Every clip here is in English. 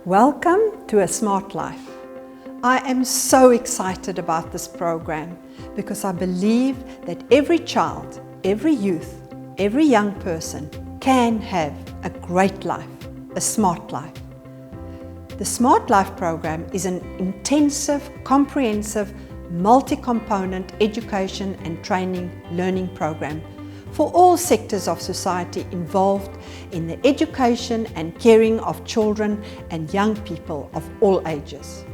Welcome to A Smart Life. I am so excited about this program because I believe that every child, every youth, every young person can have a great life, a smart life. The Smart Life program is an intensive, comprehensive, multi-component education and training learning program for all sectors of society involved in the education and caring of children and young people of all ages.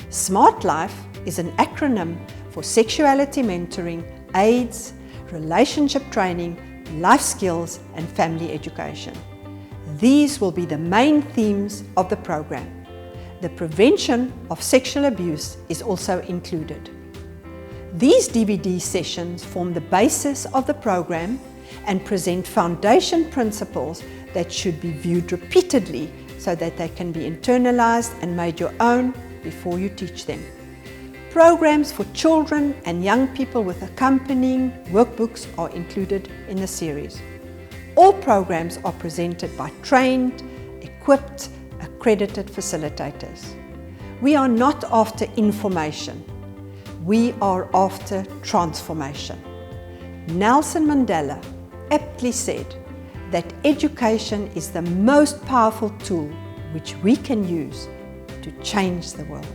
Smart Life is an acronym for Sexuality Mentoring, AIDS, Relationship Training, Life Skills and Family Education. These will be the main themes of the program. The prevention of sexual abuse is also included. These DVD sessions form the basis of the program and present foundation principles that should be viewed repeatedly so that they can be internalized and made your own before you teach them. Programs for children and young people with accompanying workbooks are included in the series. All programs are presented by trained, equipped, accredited facilitators. We are not after information. We are after transformation. Nelson Mandela aptly said that education is the most powerful tool which we can use to change the world.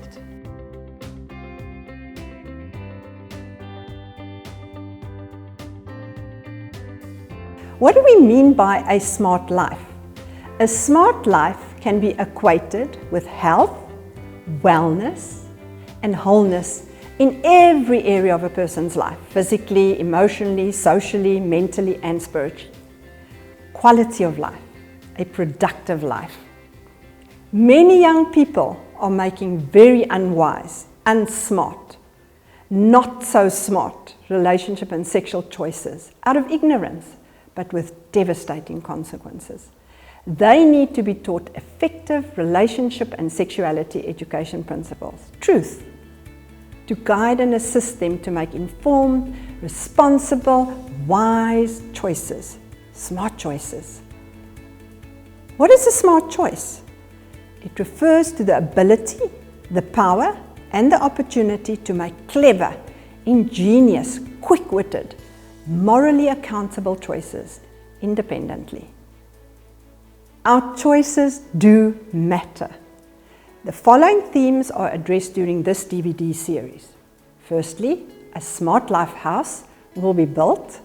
What do we mean by a smart life? A smart life can be equated with health, wellness, and wholeness in every area of a person's life, physically, emotionally, socially, mentally, and spiritually. Quality of life, a productive life. Many young people are making very unwise, unsmart, not so smart relationship and sexual choices out of ignorance, but with devastating consequences. They need to be taught effective relationship and sexuality education principles, truth, to guide and assist them to make informed, responsible, wise choices, smart choices. What is a smart choice? It refers to the ability, the power, and the opportunity to make clever, ingenious, quick-witted, morally accountable choices independently. Our choices do matter. The following themes are addressed during this DVD series. Firstly, a smart life house will be built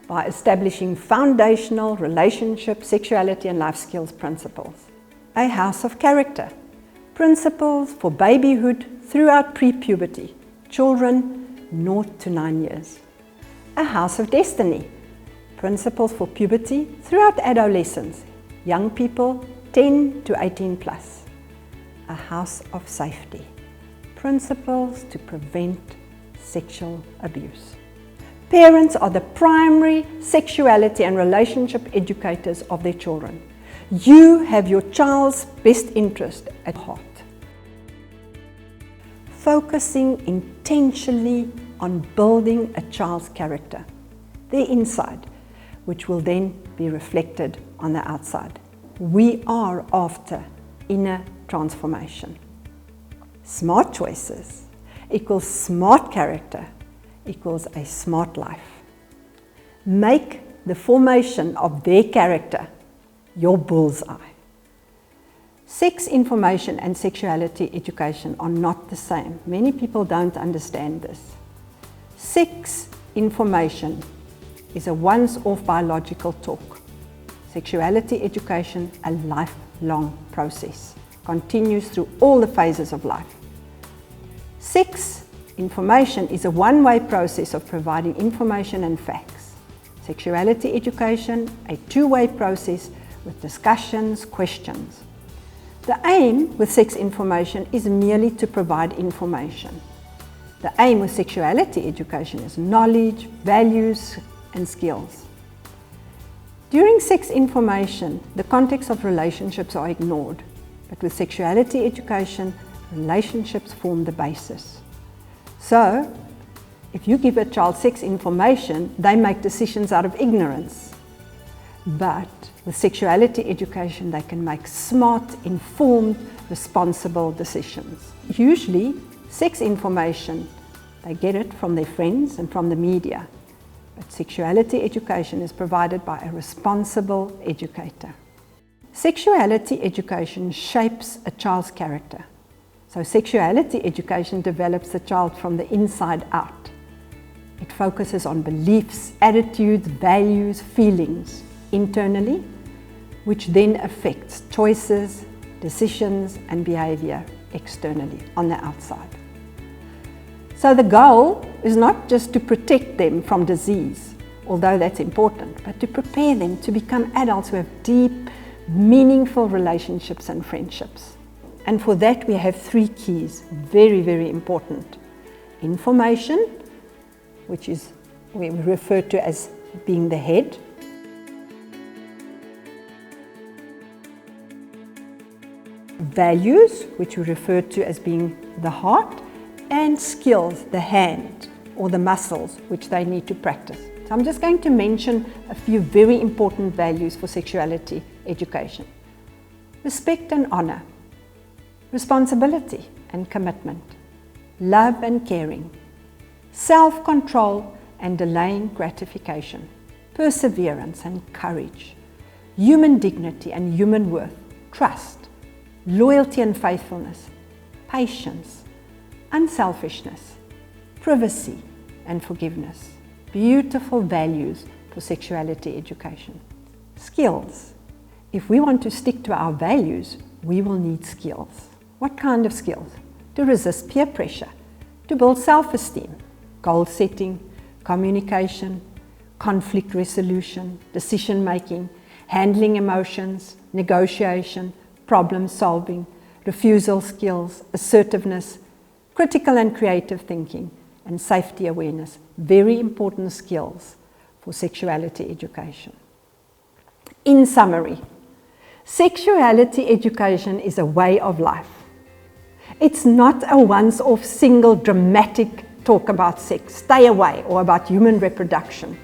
by establishing foundational relationship, sexuality and life skills principles. A house of character, principles for babyhood throughout pre-puberty, children 0 to 9 years. A house of destiny, principles for puberty throughout adolescence, young people 10 to 18 plus. A house of safety, principles to prevent sexual abuse. Parents are the primary sexuality and relationship educators of their children. You have your child's best interest at heart. Focusing intentionally on building a child's character, their inside, which will then be reflected on the outside. We are after inner transformation. Smart choices equals smart character equals a smart life. Make the formation of their character your bullseye. Sex information and sexuality education are not the same. Many people don't understand this. Sex information is a once-off biological talk. Sexuality education, a lifelong process, continues through all the phases of life. Sex information is a one-way process of providing information and facts. Sexuality education, a two-way process with discussions, questions. The aim with sex information is merely to provide information. The aim with sexuality education is knowledge, values, and skills. During sex information, the context of relationships are ignored, but with sexuality education, relationships form the basis. So, if you give a child sex information, they make decisions out of ignorance. But with sexuality education, they can make smart, informed, responsible decisions. Usually, sex information, they get it from their friends and from the media. But sexuality education is provided by a responsible educator. Sexuality education shapes a child's character. So sexuality education develops the child from the inside out. It focuses on beliefs, attitudes, values, feelings internally, which then affects choices, decisions, and behavior externally on the outside. So the goal is not just to protect them from disease, although that's important, but to prepare them to become adults who have deep, meaningful relationships and friendships. And for that we have 3 keys, very, very important. Information, which is we refer to as being the head. Values, which we refer to as being the heart. And skills, the hand or the muscles, which they need to practice. So I'm just going to mention a few very important values for sexuality education. Respect and honor, responsibility and commitment, love and caring, self-control and delaying gratification, perseverance and courage, human dignity and human worth, trust, loyalty and faithfulness, patience, unselfishness, privacy and forgiveness. Beautiful values for sexuality education. Skills. If we want to stick to our values, we will need skills. What kind of skills? To resist peer pressure, to build self-esteem, goal setting, communication, conflict resolution, decision making, handling emotions, negotiation, problem solving, refusal skills, assertiveness, critical and creative thinking, and safety awareness. Very important skills for sexuality education. In summary, sexuality education is a way of life. It's not a once-off single dramatic talk about sex, stay away, or about human reproduction.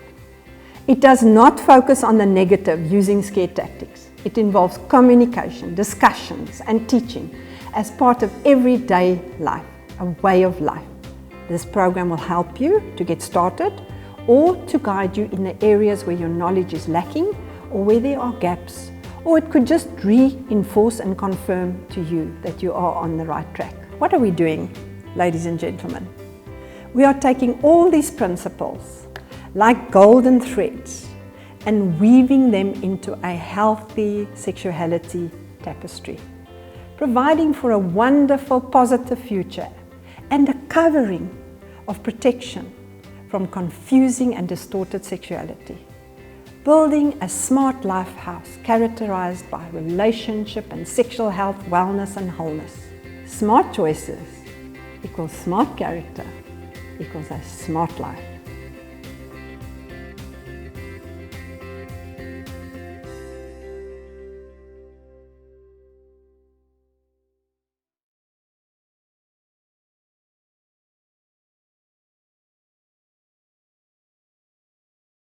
It does not focus on the negative using scare tactics. It involves communication, discussions, and teaching as part of everyday life. A way of life. This program will help you to get started or to guide you in the areas where your knowledge is lacking or where there are gaps, or it could just reinforce and confirm to you that you are on the right track. What are we doing, ladies and gentlemen? We are taking all these principles like golden threads and weaving them into a healthy sexuality tapestry, providing for a wonderful, positive future and a covering of protection from confusing and distorted sexuality. Building a smart life house characterized by relationship and sexual health, wellness and wholeness. Smart choices equals smart character equals a smart life.